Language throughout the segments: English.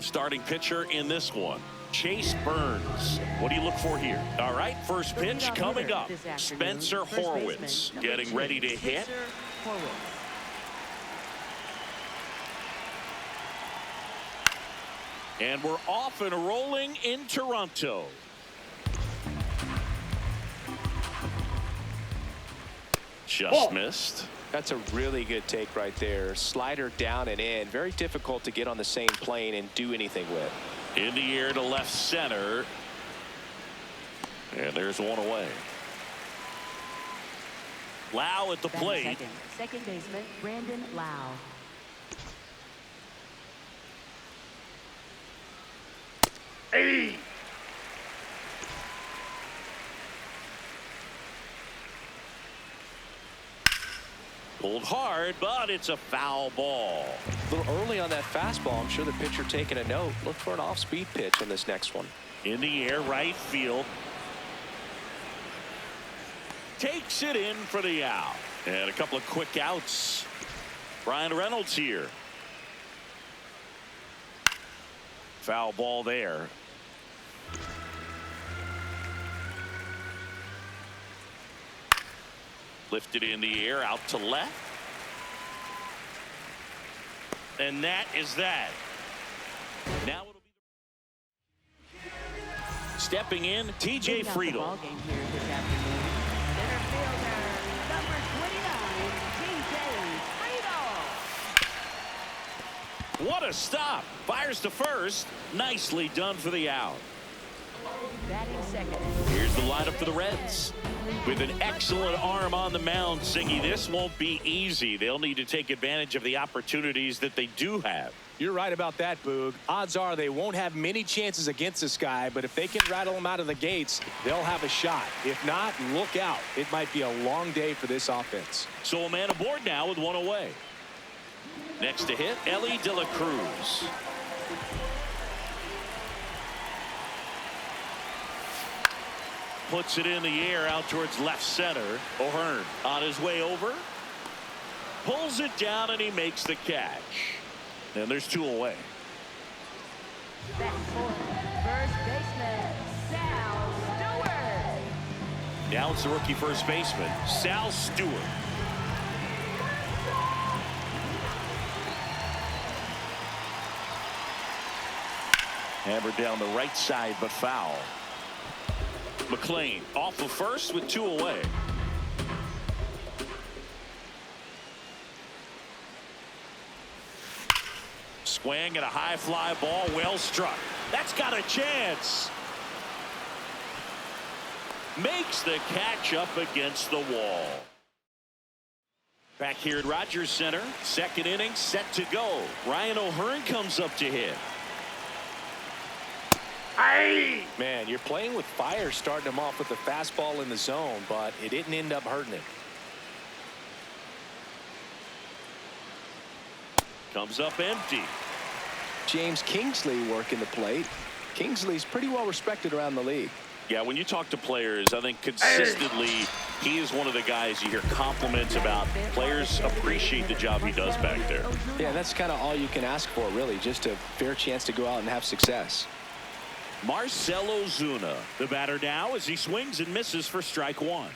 Starting pitcher in this one, Chase Burns. What do you look for here? All right, first pitch coming up. Spencer Horwitz getting ready to hit. And we're off and rolling in Toronto. Just missed. That's a really good take right there. Slider down and in. Very difficult to get on the same plane and do anything with. In the air to left center. And there's one away. Lau at the plate. Second baseman Brandon Lau. Hey! Pulled hard, but it's a foul ball. A little early on that fastball. I'm sure the pitcher taking a note. Look for an off-speed pitch on this next one. In the air, right field. Takes it in for the out. And a couple of quick outs. Bryan Reynolds here. Foul ball there. Lifted in the air out to left. And that is that. Now it'll be stepping in, TJ Friedl. What a stop. Fires to first. Nicely done for the out. Batting second. Here's the lineup for the Reds. With an excellent arm on the mound, Singy, this won't be easy. They'll need to take advantage of the opportunities that they do have. You're right about that, Boog. Odds are they won't have many chances against this guy, but if they can rattle him out of the gates, they'll have a shot. If not, look out. It might be a long day for this offense. So a man aboard now with one away. Next to hit, Elly De La Cruz. Puts it in the air out towards left center. O'Hearn on his way over. Pulls it down and he makes the catch. And there's two away. Batting fourth, first baseman Sal Stewart. Now it's the rookie first baseman, Sal Stewart. Hammered down the right side, but foul. McLean off of first with two away. Swing and a high fly ball, well struck. That's got a chance. Makes the catch up against the wall. Back here at Rogers Center, second inning set to go. Ryan O'Hearn comes up to hit. Man, you're playing with fire, starting him off with the fastball in the zone, but it didn't end up hurting him. Comes up empty. James Kingsley working the plate. Kingsley's pretty well respected around the league. Yeah, when you talk to players, I think consistently he is one of the guys you hear compliments about. Players appreciate the job he does back there. Yeah, that's kind of all you can ask for, really, just a fair chance to go out and have success. Marcell Ozuna, the batter now as he swings and misses for strike one.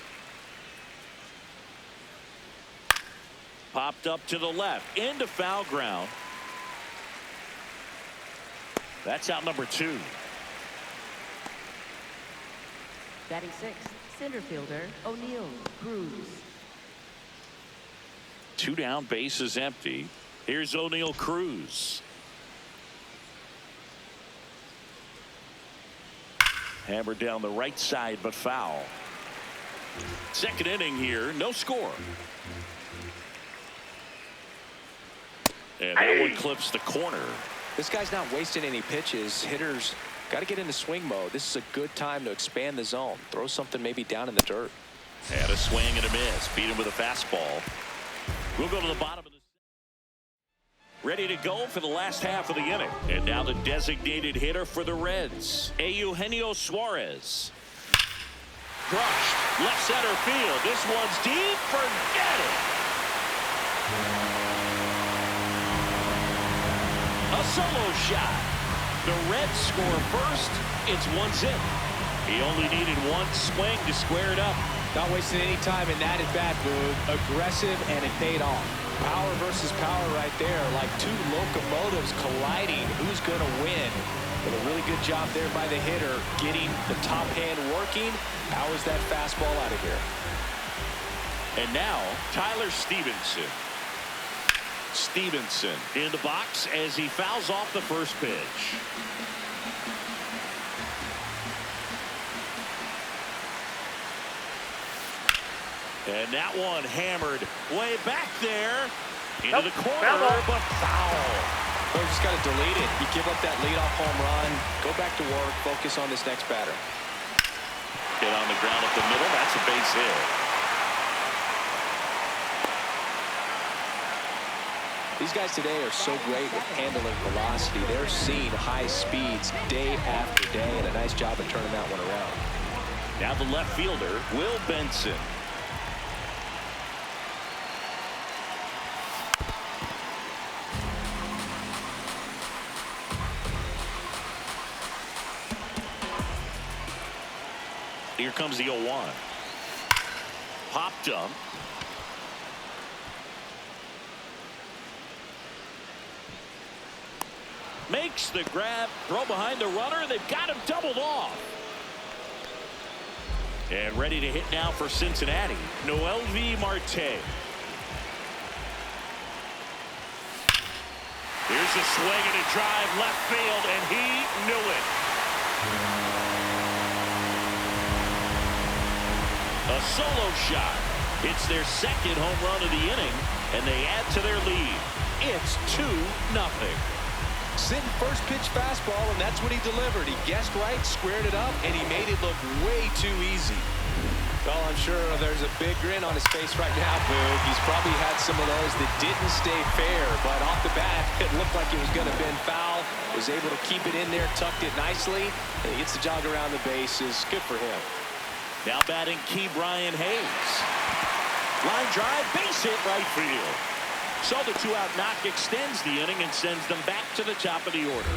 Popped up to the left into foul ground. That's out number two. Batting sixth, center fielder O'Neal Cruz. Two down, bases empty. Here's O'Neal Cruz. Hammered down the right side, but foul. Second inning here, no score. And that one clips the corner. This guy's not wasting any pitches. Hitters got to get into swing mode. This is a good time to expand the zone. Throw something maybe down in the dirt. And a swing and a miss. Beat him with a fastball. We'll go to the bottom of the ready to go for the last half of the inning. And now the designated hitter for the Reds, Eugenio Suarez. Crushed left center field. This one's deep. Forget it. A solo shot. The Reds score first. It's 1-0. He only needed one swing to square it up. Not wasting any time in that at-bat, Boog. Aggressive, and it paid off. Power versus power right there, like two locomotives colliding. Who's going to win? But a really good job there by the hitter, getting the top hand working. Powers that fastball out of here. And now, Tyler Stevenson. Stevenson in the box as he fouls off the first pitch. And that one hammered way back there into the corner, but foul. Well, you just got to delete it. You give up that leadoff home run, go back to work, focus on this next batter. Get on the ground up the middle. That's a base hit. These guys today are so great with handling velocity. They're seeing high speeds day after day, and a nice job of turning that one around. Now the left fielder, Will Benson. Here comes the 0-1. Popped up. Makes the grab, throw behind the runner. They've got him doubled off. And ready to hit now for Cincinnati, Noelvi Marte. Here's a swing and a drive left field, and he knew it. A solo shot. It's their second home run of the inning, and they add to their lead. It's 2-0. Sitting first pitch fastball, and that's what he delivered. He guessed right, squared it up, and he made it look way too easy. Well, I'm sure there's a big grin on his face right now, Boog. He's probably had some of those that didn't stay fair, but off the bat, it looked like it was going to bend foul. Was able to keep it in there, tucked it nicely, and he gets the jog around the bases. Good for him. Now batting Key Brian Hayes. Line drive, base hit right field. So the 2-out knock extends the inning and sends them back to the top of the order.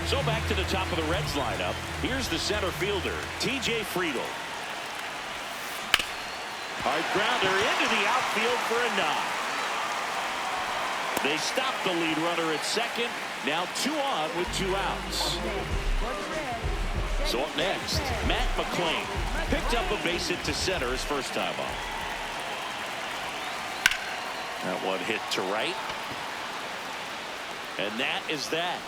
So back to the top of the Reds lineup. Here's the center fielder, T.J. Friedl. Hard grounder into the outfield for a knock. They stop the lead runner at second. Now 2 on with 2 outs. So up next, Matt McClain picked up a base hit to center his first time on. That one hit to right. And that is that.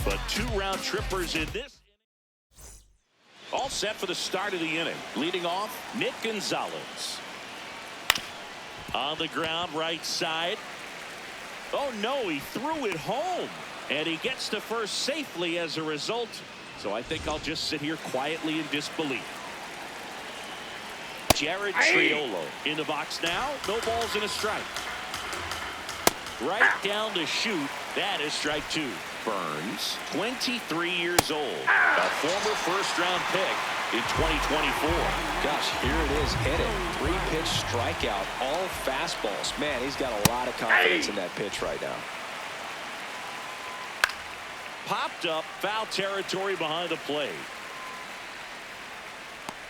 But 2 round trippers in this. All set for the start of the inning. Leading off, Nick Gonzalez. On the ground, right side. Oh no, he threw it home. And he gets to first safely as a result. So I think I'll just sit here quietly in disbelief. Jared Triolo in the box now. No balls and a strike. Right down to shoot. That is strike 2. Burns, 23 years old. A former first-round pick in 2024. Gosh, here it is. Hit it. 3-pitch strikeout. All fastballs. Man, he's got a lot of confidence in that pitch right now. Popped up, foul territory behind the plate.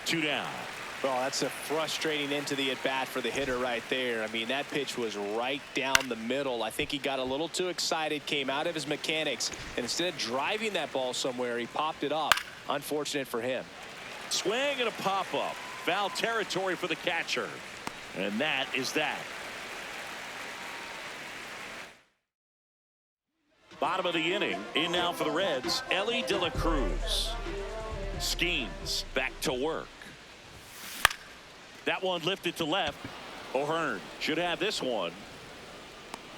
2 down. Well, that's a frustrating end to the at-bat for the hitter right there. I mean, that pitch was right down the middle. I think he got a little too excited, came out of his mechanics, and instead of driving that ball somewhere, he popped it up. Unfortunate for him. Swing and a pop-up. Foul territory for the catcher. And that is that. Bottom of the inning. In now for the Reds, Elly De La Cruz. Skeens back to work. That one lifted to left. O'Hearn should have this one.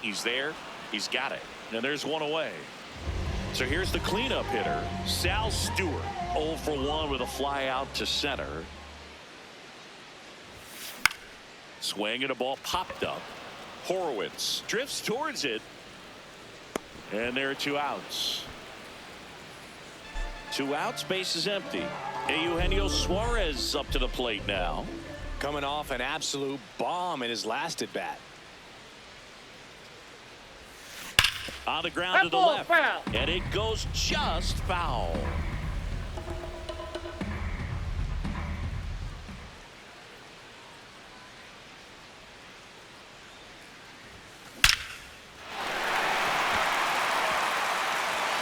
He's there. He's got it. And there's one away. So here's the cleanup hitter, Sal Stewart. 0 for 1 with a fly out to center. Swing and a ball popped up. Horowitz drifts towards it. And there are 2 outs. 2 outs, base is empty. Eugenio Suarez up to the plate now. Coming off an absolute bomb in his last at bat. On the ground to the left. Foul. And it goes just foul.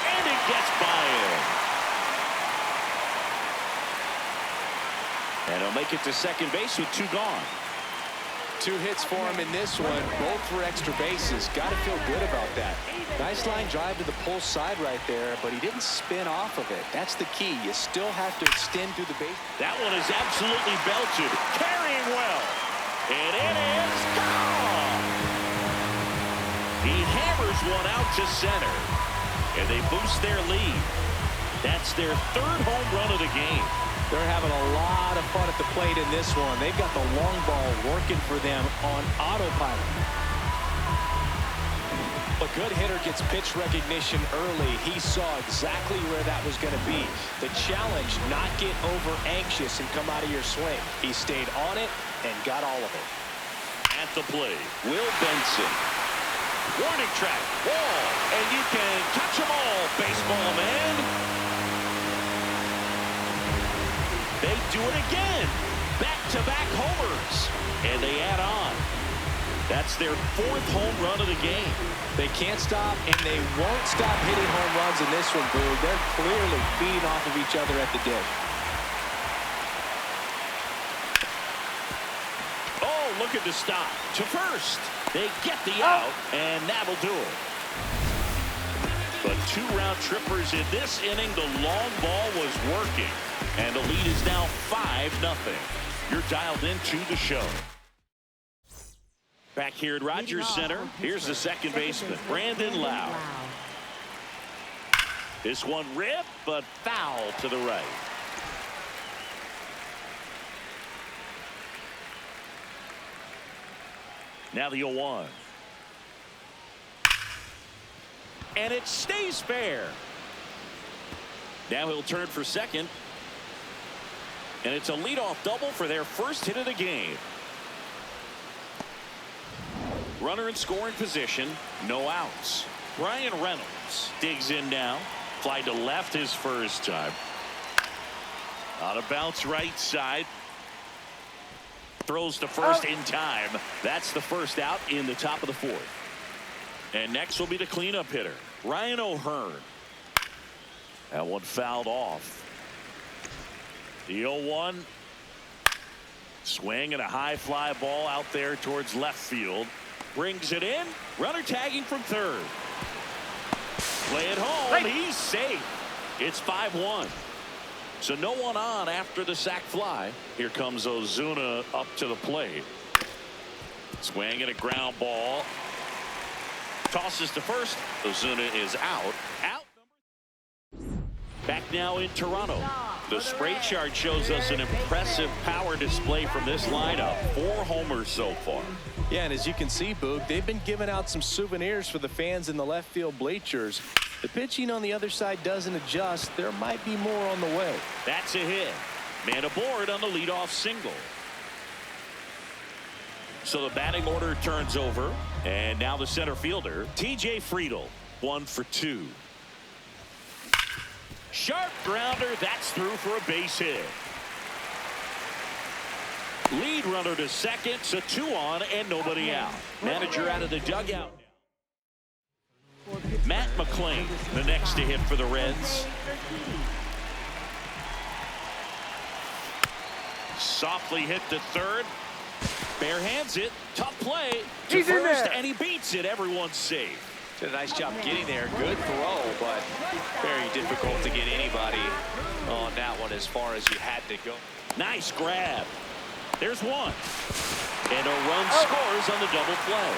And it gets by him. And he'll make it to second base with 2 gone. 2 hits for him in this one, both for extra bases. Got to feel good about that. Nice line drive to the pull side right there, but he didn't spin off of it. That's the key. You still have to extend through the base. That one is absolutely belted. Carrying well. And it is gone. He hammers one out to center. And they boost their lead. That's their 3rd home run of the game. They're having a lot of fun at the plate in this one. They've got the long ball working for them on autopilot. A good hitter gets pitch recognition early. He saw exactly where that was going to be. The challenge, not get over anxious and come out of your swing. He stayed on it and got all of it. At the plate, Will Benson. Warning track, wall, and you can catch them all, baseball man. They do it again. Back-to-back homers. And they add on. That's their 4th home run of the game. They can't stop, and they won't stop hitting home runs in this one, Boog. They're clearly feeding off of each other at the dish. Oh, look at the stop. To first. They get the out, and that'll do it. But 2 round trippers in this inning. The long ball was working. And the lead is now 5-0. You're dialed into the show. Back here at Rogers Center, here's the second baseman, Brandon Lowe. This one ripped, but foul to the right. Now the 0-1. And it stays fair. Now he'll turn for second. And it's a leadoff double for their first hit of the game. Runner in scoring position, no outs. Brian Reynolds digs in now. Fly to left his first time. On a bounce right side. Throws to first in time. That's the first out in the top of the 4th. And next will be the cleanup hitter, Ryan O'Hearn. That one fouled off. The 0-1. Swing and a high fly ball out there towards left field. Brings it in. Runner tagging from third. Play it home. He's safe. It's 5-1. So no one on after the sac fly. Here comes Ozuna up to the plate. Swing and a ground ball. Tosses to first. Ozuna is out. Out. Back now in Toronto. The spray chart shows us an impressive power display from this lineup. 4 homers so far. Yeah, and as you can see, Boog, they've been giving out some souvenirs for the fans in the left field bleachers. The pitching on the other side doesn't adjust. There might be more on the way. That's a hit. Man aboard on the leadoff single. So the batting order turns over. And now the center fielder, TJ Friedl, 1 for 2. Sharp grounder. That's through for a base hit. Lead runner to second. So 2 on and nobody out. Manager out of the dugout. Matt McClain, the next to hit for the Reds. Softly hit to third. Bare hands it. Tough play to first, and he beats it. Everyone's safe. Did a nice job getting there. Good throw, but very difficult to get anybody on that one as far as you had to go. Nice grab. There's one. And a run scores on the double play.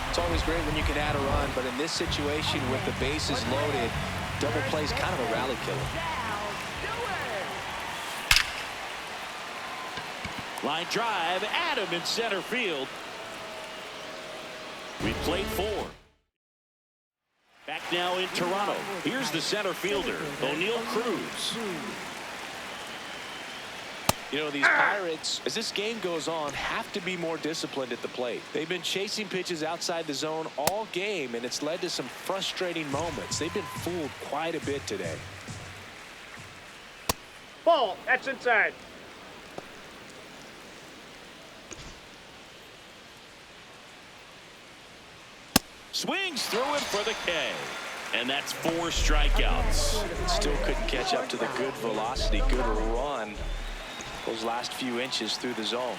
It's always great when you can add a run, but in this situation with the bases loaded, double play is kind of a rally killer. Line drive. Adam in center field. We played 4. Back now in Toronto. Here's the center fielder, O'Neal Cruz. You know, these Pirates, as this game goes on, have to be more disciplined at the plate. They've been chasing pitches outside the zone all game, and it's led to some frustrating moments. They've been fooled quite a bit today. Ball, that's inside. Swings through it for the K. And that's 4 strikeouts. Still couldn't catch up to the good velocity, good run those last few inches through the zone.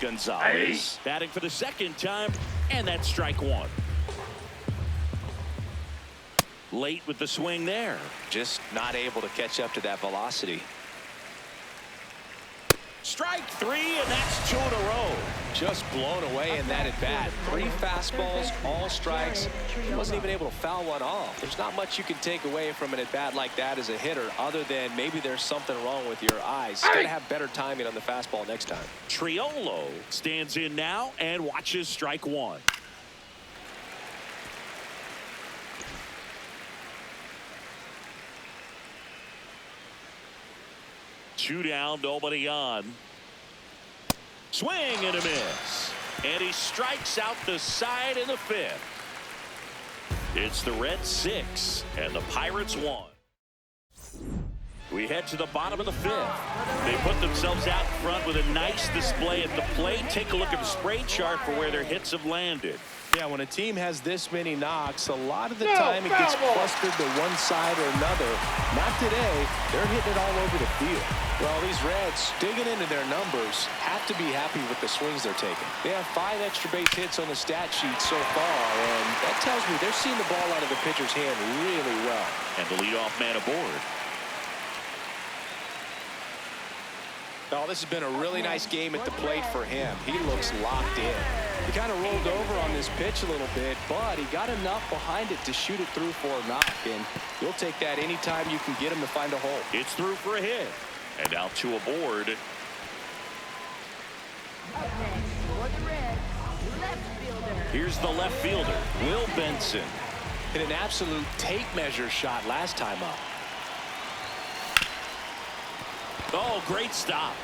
Gonzalez batting for the second time, and that's strike 1. Late with the swing there. Just not able to catch up to that velocity. Strike 3, and that's 2 in a row. Just blown away in that at bat. 3 fastballs, all strikes. He wasn't even able to foul one off. There's not much you can take away from an at bat like that as a hitter, other than maybe there's something wrong with your eyes. He's got to have better timing on the fastball next time. Triolo stands in now and watches strike 1. Two down, nobody on. Swing and a miss. And he strikes out the side in the 5th. It's the Reds 6 and the Pirates 1. We head to the bottom of the 5th. They put themselves out front with a nice display at the plate. Take a look at the spray chart for where their hits have landed. Yeah, when a team has this many knocks, a lot of the time it gets clustered to one side or another. Not today. They're hitting it all over the field. Well, these Reds, digging into their numbers, have to be happy with the swings they're taking. They have 5 extra base hits on the stat sheet so far, and that tells me they're seeing the ball out of the pitcher's hand really well. And the leadoff man aboard. Oh, this has been a really nice game at the plate for him. He looks locked in. He kind of rolled over on this pitch a little bit, but he got enough behind it to shoot it through for a knock, and you'll take that anytime you can get him to find a hole. It's through for a hit. And now 2 aboard. Up next for the Reds, left fielder. Here's the left fielder, Will Benson. Hit an absolute tape measure shot last time up. Oh, great stop.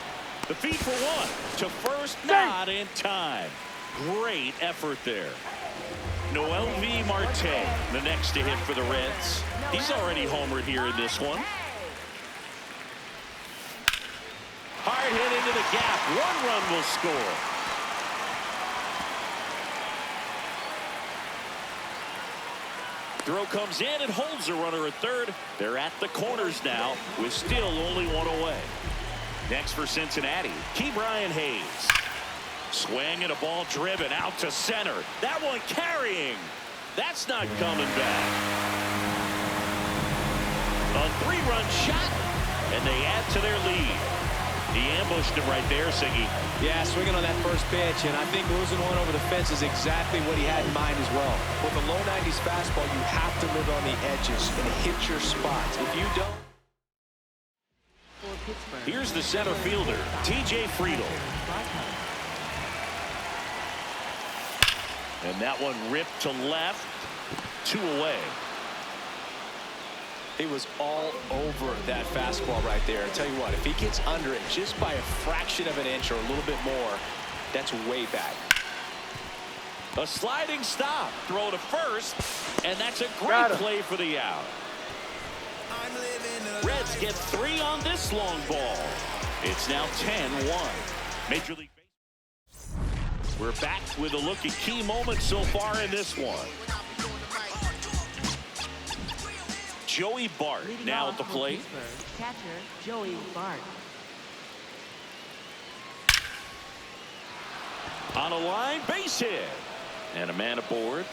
The feed for 1 to first, not in time. Great effort there. Noelvi Marte, the next to hit for the Reds. He's already homered here in this one. Hard hit into the gap. 1 run will score. Throw comes in and holds the runner at third. They're at the corners now with still only 1 away. Next for Cincinnati, Ke'Bryan Hayes. Swing and a ball driven out to center. That one carrying. That's not coming back. A 3-run shot, and they add to their lead. He ambushed him right there, Siggy. Yeah, swinging on that first pitch, and I think losing one over the fence is exactly what he had in mind as well. With a low 90s fastball, you have to live on the edges and hit your spots. If you don't... Here's the center fielder, T.J. Friedl. And that one ripped to left, 2 away. He was all over that fastball right there. I tell you what, if he gets under it just by a fraction of an inch or a little bit more, that's way back. A sliding stop, throw to first, and that's a great play for the out. Reds get 3 on this long ball. It's now 10-1. Major League Baseball. We're back with a look at key moments so far in this one. Joey Bart now at the plate. Catcher Joey Bart. On a line, base hit. And a man aboard.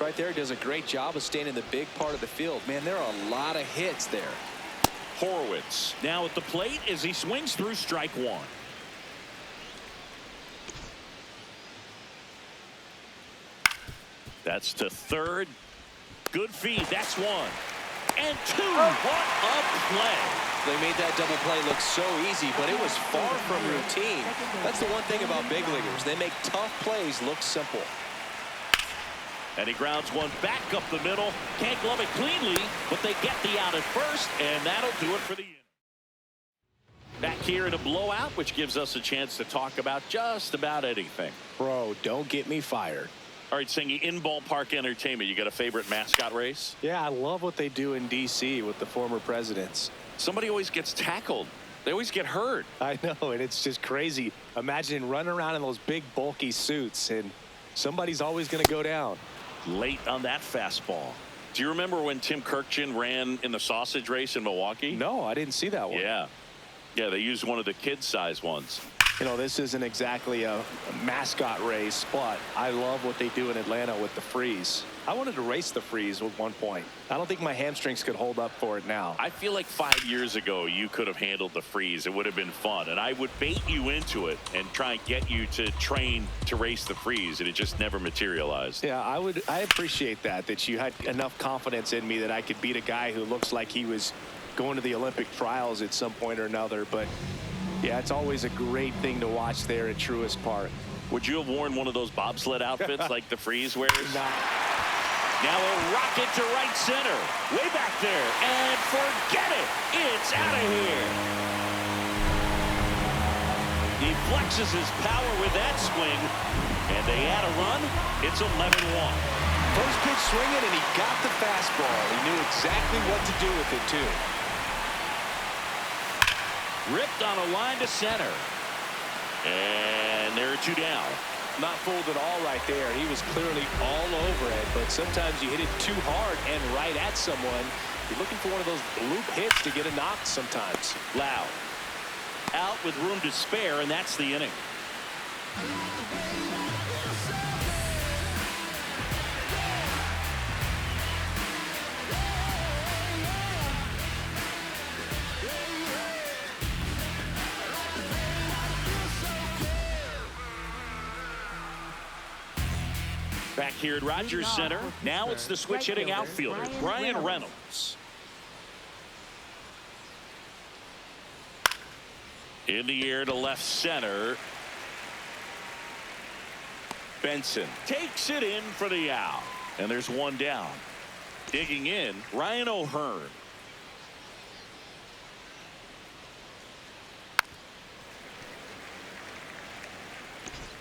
Right there, does a great job of staying in the big part of the field. Man, there are a lot of hits there. Horwitz now at the plate as he swings through strike 1. That's to third. Good feed. That's 1. And 2. What a play. They made that double play look so easy, but it was far from routine. That's the one thing about big leaguers. They make tough plays look simple. And he grounds one back up the middle. Can't glove it cleanly, but they get the out at first, and that'll do it for the inning. Back here in a blowout, which gives us a chance to talk about just about anything. Bro, don't get me fired. All right, Singy, in ballpark entertainment, you got a favorite mascot race? Yeah, I love what they do in D.C. with the former presidents. Somebody always gets tackled. They always get hurt. I know, and it's just crazy. Imagine running around in those big, bulky suits, and somebody's always going to go down. Late on that fastball. Do you remember when Tim Kirkjian ran in the sausage race in Milwaukee? No, I didn't see that one. Yeah. Yeah, they used one of the kid-size ones. You know, this isn't exactly a mascot race, but I love what they do in Atlanta with the freeze. I wanted to race the freeze at one point. I don't think my hamstrings could hold up for it now. I feel like 5 years ago you could have handled the freeze. It would have been fun, and I would bait you into it and try and get you to train to race the freeze, and it just never materialized. Yeah, I appreciate that you had enough confidence in me that I could beat a guy who looks like he was going to the Olympic trials at some point or another. But yeah, it's always a great thing to watch there at Truist Park. Would you have worn one of those bobsled outfits like the freeze wears? Nah. Now a rocket to right center. Way back there. And forget it. It's out of here. He flexes his power with that swing. And they add a run. It's 11-1. First pitch swinging, and he got the fastball. He knew exactly what to do with it, too. Ripped on a line to center. And there are two down. Not fooled at all right there. He was clearly all over it, but sometimes you hit it too hard and right at someone. You're looking for one of those loop hits to get a knock sometimes. Loud. Out with room to spare, and that's the inning. Back here at Rogers Center. Now it's the switch hitting outfielder, Brian Reynolds. In the air to left center. Benson takes it in for the out. And there's one down. Digging in, Ryan O'Hearn.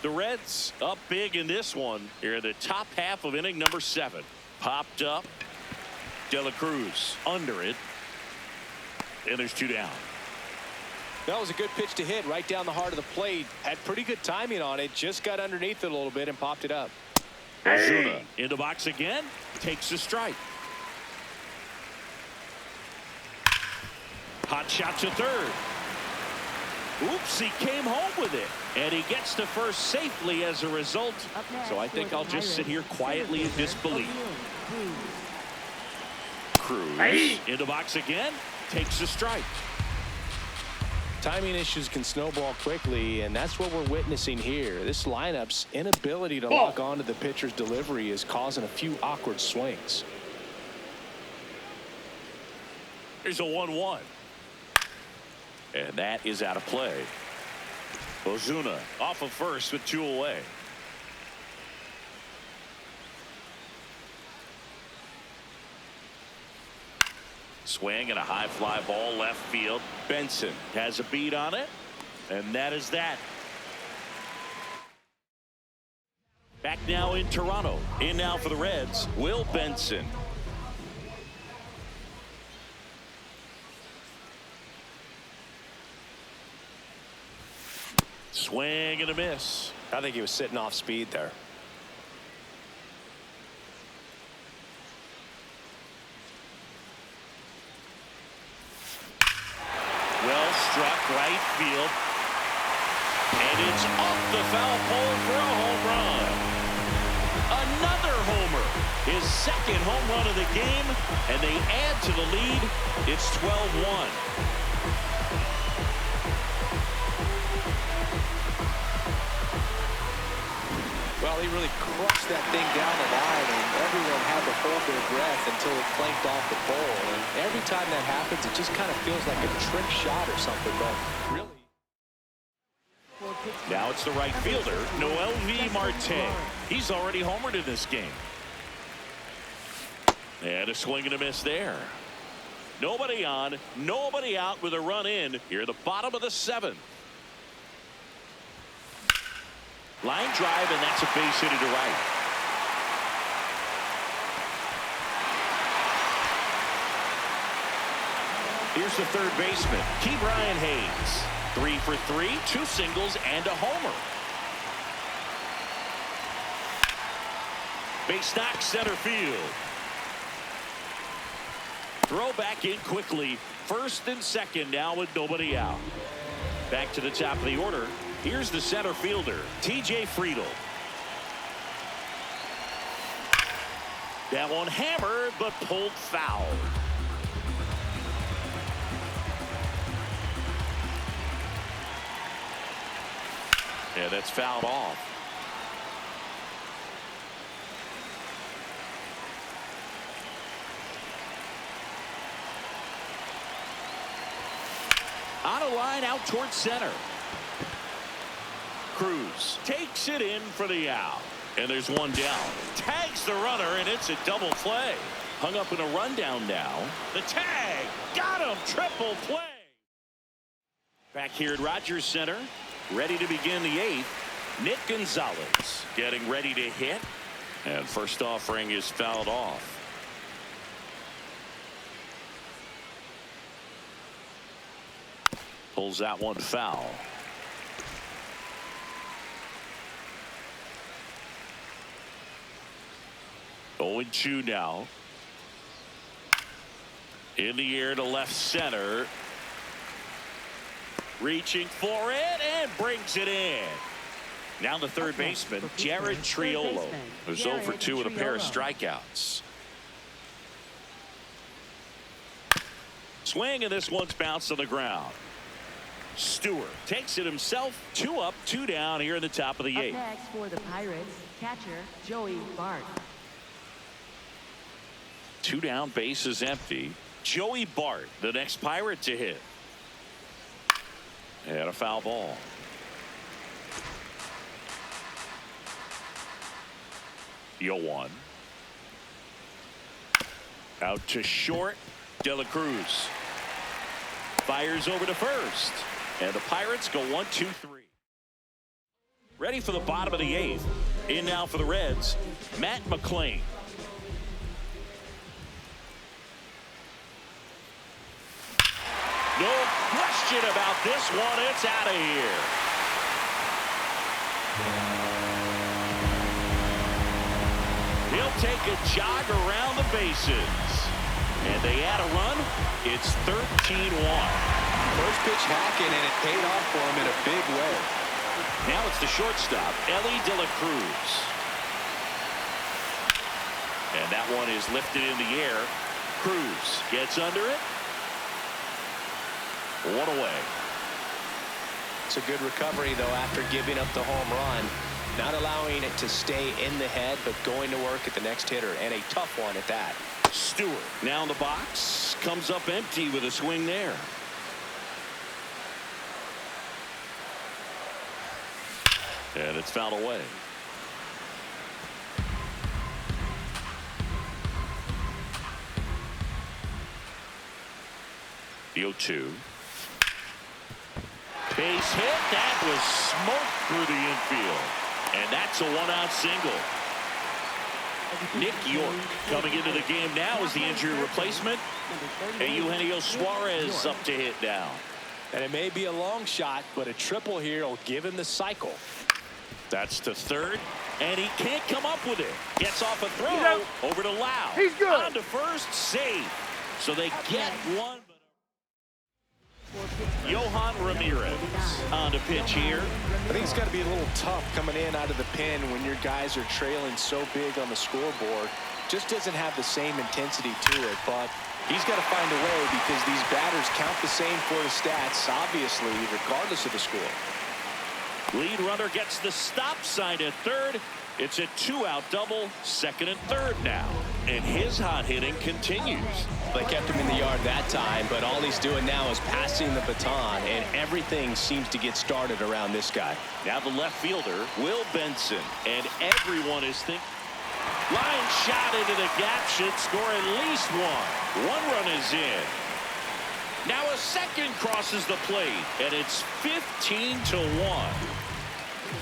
The Reds up big in this one. Here the top half of inning number 7. Popped up. De La Cruz under it. And there's two down. That was a good pitch to hit right down the heart of the plate. Had pretty good timing on it. Just got underneath it a little bit and popped it up. Ozuna in the box again. Takes a strike. Hot shot to third. Oops, he came home with it. And he gets to first safely as a result. So I think I'll just sit here quietly in disbelief. Cruz in the box again. Takes a strike. Timing issues can snowball quickly, and that's what we're witnessing here. This lineup's inability to lock onto the pitcher's delivery is causing a few awkward swings. Here's a 1-1. And that is out of play. Ozuna off of first with 2 away. Swing and a high fly ball left field. Benson has a beat on it. And that is that. Back now in Toronto. In now for the Reds, Will Benson. Swing and a miss. I think he was sitting off speed there. Well struck right field. And it's off the foul pole for a home run. Another homer. His second home run of the game. And they add to the lead. It's 12-1. Well, he really crushed that thing down the line, and everyone had to hold their breath until it clanked off the pole. And every time that happens, it just kind of feels like a trick shot or something, but really. Now it's the right fielder, Noel V. Marte. He's already homered in this game. And a swing and a miss there. Nobody on, nobody out with a run in here at the bottom of the 7th. Line drive, and that's a base hit to right. Here's the third baseman, Ke'Bryan Hayes. 3 for 3, 2 singles and a homer. Base knock center field. Throw back in quickly. First and second now with nobody out. Back to the top of the order. Here's the center fielder, TJ Friedl. That one hammered but pulled foul. Yeah, that's fouled off. On a line out towards center. Cruz takes it in for the out. And there's one down. Tags the runner, and it's a double play. Hung up in a rundown now. The tag. Got him. Triple play. Back here at Rogers Center. Ready to begin the 8th. Nick Gonzalez getting ready to hit. And first offering is fouled off. Pulls that one foul. Oh, 0-2 now. In the air to left center. Reaching for it and brings it in. Now the third baseman, Jared Triolo, who's 0 for 2 with a pair of strikeouts. Swing, and this one's bounced on the ground. Stewart takes it himself. 2 up, 2 down here in the top of the 8th. Up next for the Pirates, catcher Joey Bart. 2 down, base is empty. Joey Bart, the next Pirate to hit. And a foul ball. Yoan. Out to short. De La Cruz. Fires over to first. And the Pirates go 1-2-3. Ready for the bottom of the 8th. In now for the Reds, Matt McLain. No question about this one. It's out of here. He'll take a jog around the bases. And they add a run. It's 13-1. First pitch hacking, and it paid off for him in a big way. Now it's the shortstop, Elly De La Cruz. And that one is lifted in the air. Cruz gets under it. 1 away. It's a good recovery, though, after giving up the home run. Not allowing it to stay in the head, but going to work at the next hitter, and a tough one at that. Stewart now in the box. Comes up empty with a swing there. And it's fouled away. The 0-2. Base hit. That was smoked through the infield. And that's a 1-out single. Nick York coming into the game now as the injury replacement. And Eugenio Suarez up to hit now. And it may be a long shot, but a triple here will give him the cycle. That's to third, and he can't come up with it. Gets off a throw over to Lau. He's good. On to first, safe. So they get one. Yohan Ramirez on to pitch here. I think it's got to be a little tough coming in out of the pen when your guys are trailing so big on the scoreboard. Just doesn't have the same intensity to it, but he's got to find a way because these batters count the same for the stats, obviously, regardless of the score. Lead runner gets the stop sign at third. It's a 2-out double, second and third now. And his hot hitting continues. They kept him in the yard that time, but all he's doing now is passing the baton, and everything seems to get started around this guy. Now the left fielder, Will Benson. And everyone is thinking. Line shot into the gap should score at least one. One run is in. Now a second crosses the plate, and it's 15-1.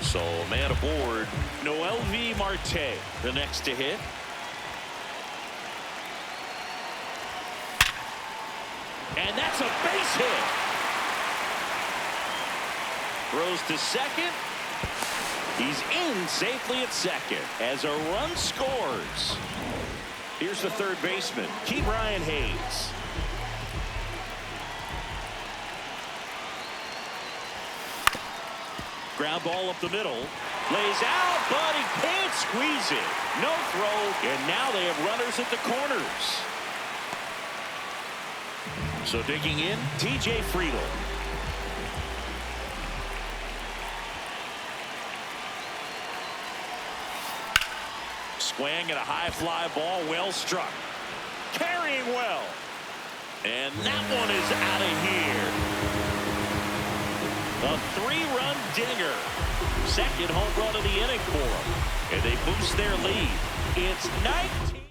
So man aboard, Noelvi Marte, the next to hit. And that's a base hit. Throws to second. He's in safely at second as a run scores. Here's the third baseman, Ke'Bryan Hayes. Ground ball up the middle. Lays out, but he can't squeeze it. No throw, and now they have runners at the corners. So digging in, TJ Friedl. Swing and a high fly ball, well struck. Carrying well. And that one is out of here. A three-run dinger. Second home run of the inning for them. And they boost their lead. It's 19.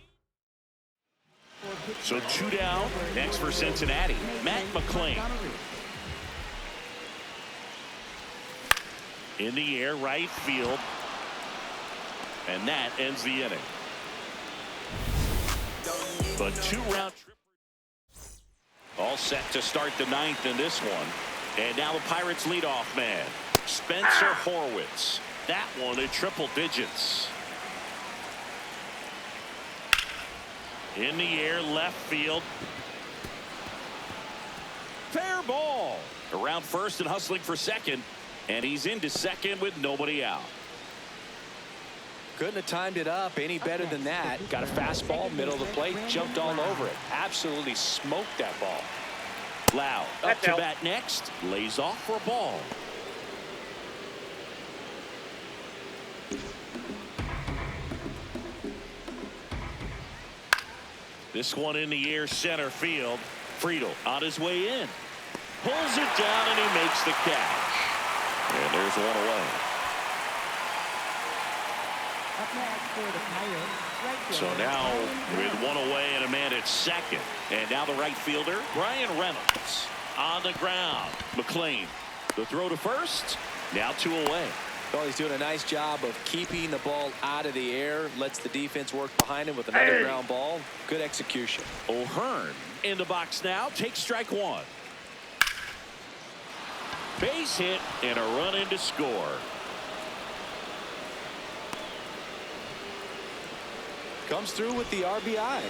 So 2 down. Next for Cincinnati, Matt McLain. In the air, right field. And that ends the inning. But 2-round trip. All set to start the ninth in this one. And now the Pirates leadoff man, Spencer Horwitz. That one in triple digits. In the air, left field. Fair ball. Around first and hustling for second. And he's into second with nobody out. Couldn't have timed it up any better than that. Got a fastball, middle of the plate, jumped all over it. Absolutely smoked that ball. Loud up to bat next. Lays off for a ball. This one in the air, center field. Friedl on his way in. Pulls it down and he makes the catch. And there's one away. So now with one away and a man at second. And now the right fielder, Brian Reynolds. On the ground, McLain. The throw to first. Now 2 away. Well, he's doing a nice job of keeping the ball out of the air. Lets the defense work behind him with another ground ball. Good execution. O'Hearn in the box now. Takes strike one. Base hit and a run in to score. Comes through with the RBI.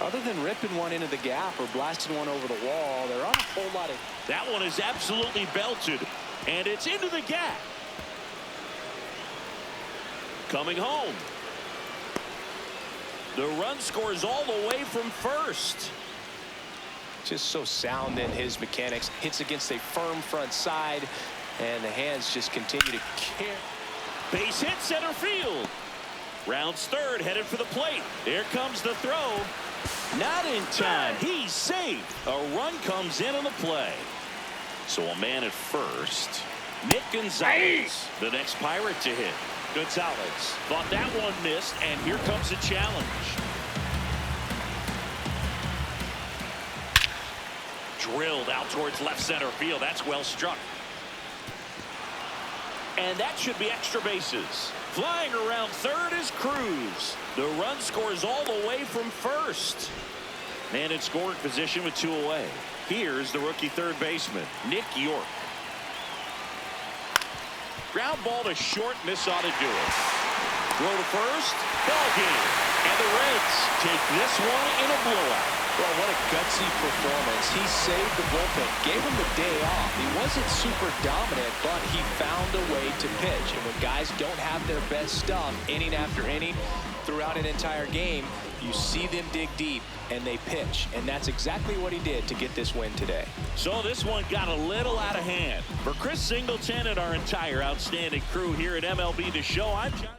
Other than ripping one into the gap or blasting one over the wall, there aren't a whole lot of... That one is absolutely belted, and it's into the gap. Coming home. The run scores all the way from first. Just so sound in his mechanics. Hits against a firm front side, and the hands just continue to carry. Base hit center field. Rounds third, headed for the plate. Here comes the throw. Not in time. He's safe. A run comes in on the play. So a man at first. Nick Gonzalez, the next Pirate to hit. Gonzalez thought that one missed, and here comes the challenge. Drilled out towards left center field. That's well struck. And that should be extra bases. Flying around third is Cruz. The run scores all the way from first. Man in scoring position with 2 away. Here's the rookie third baseman, Nick York. Ground ball to short, and this ought to do it. Throw to first, ball game. And the Reds take this one in a blowout. Well, what a gutsy performance. He saved the bullpen, gave him the day off. He wasn't super dominant, but he found a way to pitch. And when guys don't have their best stuff inning after inning throughout an entire game, you see them dig deep and they pitch. And that's exactly what he did to get this win today. So this one got a little out of hand. For Chris Singleton and our entire outstanding crew here at MLB The Show, I'm John.